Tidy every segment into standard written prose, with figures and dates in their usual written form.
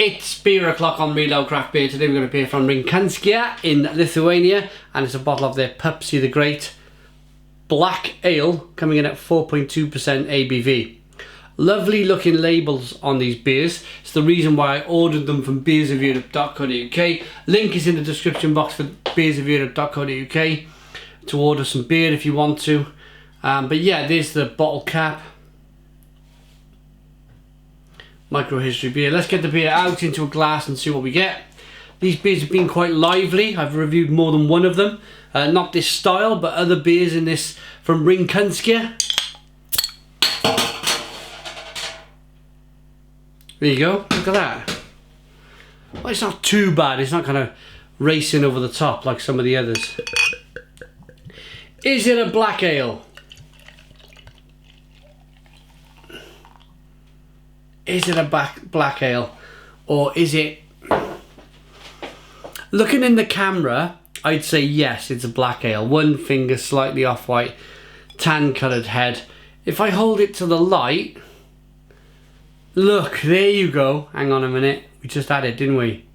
It's beer o'clock on Reload Craft Beer. Today we're going to beer from Rinkus kiai in Lithuania, and it's a bottle of their Pupsy the Great Black Ale coming in at 4.2% ABV. Lovely looking labels on these beers. It's the reason why I ordered them from beersofeurope.co.uk. Link is in the description box for beersofeurope.co.uk to order some beer if you want to. But yeah, there's the bottle cap. Microhistory beer. Let's get the beer out into a glass and see what we get. These beers have been quite lively. I've reviewed more than one of them. Not this style, but other beers in this from Rinkus kiai. There you go. Look at that. Well, it's not too bad. It's not kind of racing over the top like some of the others. Is it a black ale? Is it a black ale, or is it? Looking in the camera, I'd say yes, it's a black ale. One finger slightly off-white, tan-coloured head. If I hold it to the light, look, there you go. Hang on a minute, we just had it, didn't we?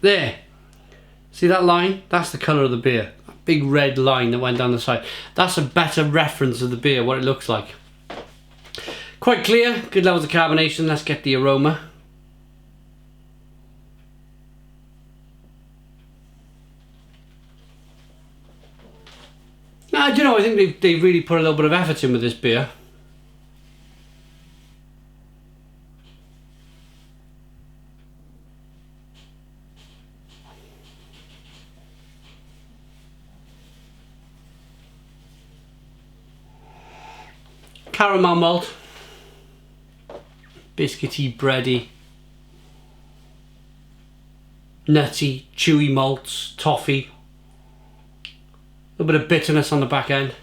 There. See that line? That's the colour of the beer. Big red line that went down the side. That's a better reference of the beer, what it looks like. Quite clear, good levels of carbonation. Let's get the aroma. Now, do you know, I think they've really put a little bit of effort in with this beer. Caramel malt, biscuity, bready, nutty, chewy malts, toffee, a little bit of bitterness on the back end.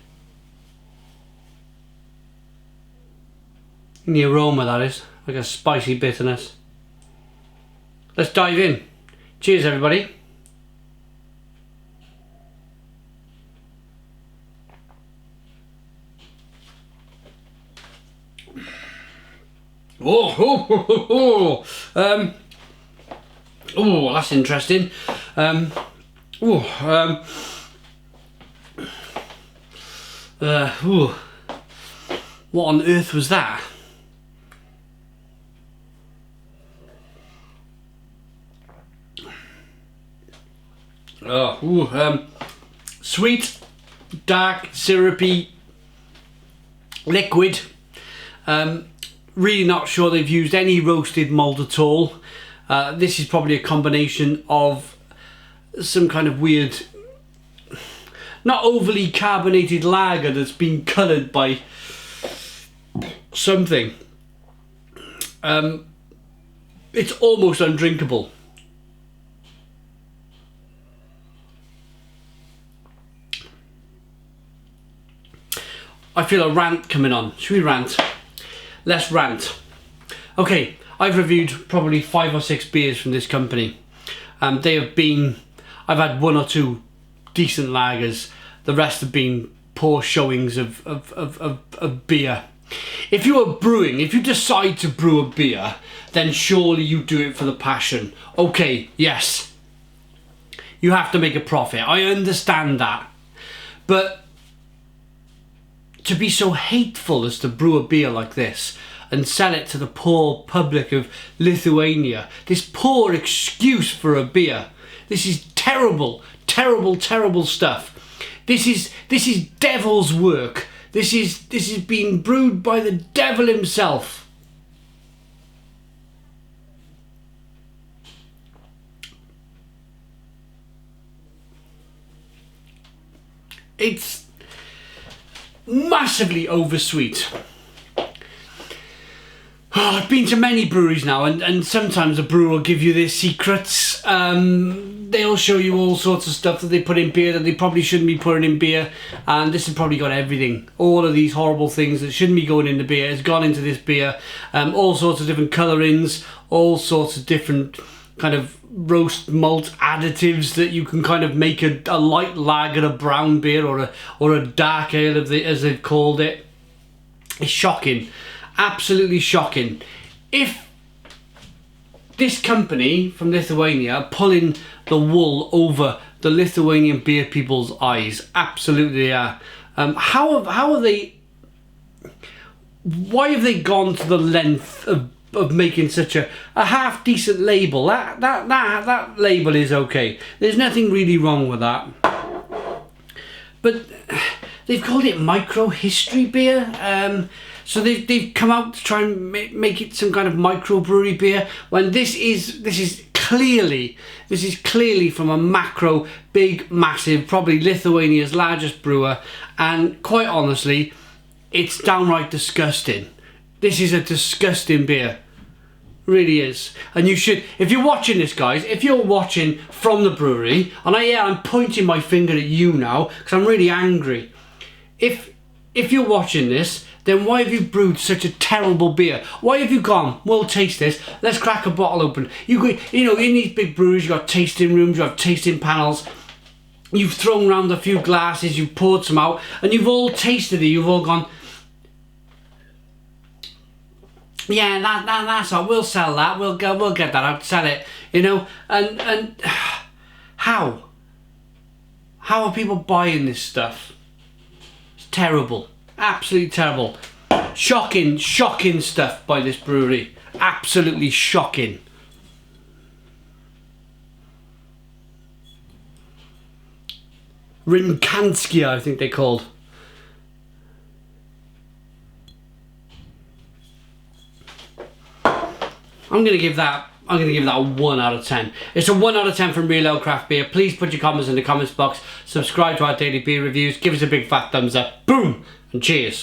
In the aroma, that is, like a spicy bitterness. Let's dive in. Cheers, everybody. Oh, that's interesting. What on earth was that? Sweet, dark, syrupy, liquid. Really not sure they've used any roasted malt at all. This is probably a combination of some kind of weird, not overly carbonated lager that's been coloured by something. It's almost undrinkable. I feel a rant coming on. Should we rant? Let's rant. Okay, I've reviewed probably 5 or 6 beers from this company. They have been, I've had 1 or 2 decent lagers. The rest have been poor showings of beer. If you are brewing, if you decide to brew a beer, then surely you do it for the passion. Okay, yes. You have to make a profit. I understand that. But to be so hateful as to brew a beer like this and sell it to the poor public of Lithuania, this poor excuse for a beer, this is terrible, terrible, terrible stuff. This is devil's work. This is being brewed by the devil himself. It's massively oversweet. I've been to many breweries now, and sometimes a brewer will give you their secrets. They'll show you all sorts of stuff that they put in beer that they probably shouldn't be putting in beer, and this has probably got everything. All of these horrible things that shouldn't be going into beer has gone into this beer. All sorts of different colourings, all sorts of different kind of roast malt additives that you can kind of make a light lager, a brown beer, or a dark ale, as they've called it. It's shocking. Absolutely shocking. If this company from Lithuania are pulling the wool over the Lithuanian beer people's eyes, absolutely are. How are they? Why have they gone to the length of making such a half decent label? That label is okay. There's nothing really wrong with that. But they've called it Microhistory beer. So they've come out to try and make it some kind of microbrewery beer, when this is clearly from a macro, big, massive, probably Lithuania's largest brewer, and quite honestly, it's downright disgusting. This is a disgusting beer. Really is. And you should, if you're watching this, guys, if you're watching from the brewery, and I'm pointing my finger at you now because I'm really angry. If you're watching this, then why have you brewed such a terrible beer? Why have you gone, we'll taste this, let's crack a bottle open. You know, in these big breweries, you've got tasting rooms, you have tasting panels. You've thrown around a few glasses, you've poured some out, and you've all tasted it, you've all gone, yeah, that's all. We'll sell that. We'll get that out. Sell it. You know. And how are people buying this stuff? It's terrible. Absolutely terrible. Shocking stuff by this brewery. Absolutely shocking. Rinkus kiai, I think they're called. I'm gonna give that a 1 out of 10. It's a 1 out of 10 from Real Ale Craft Beer. Please put your comments in the comments box. Subscribe to our daily beer reviews. Give us a big fat thumbs up. Boom! And cheers.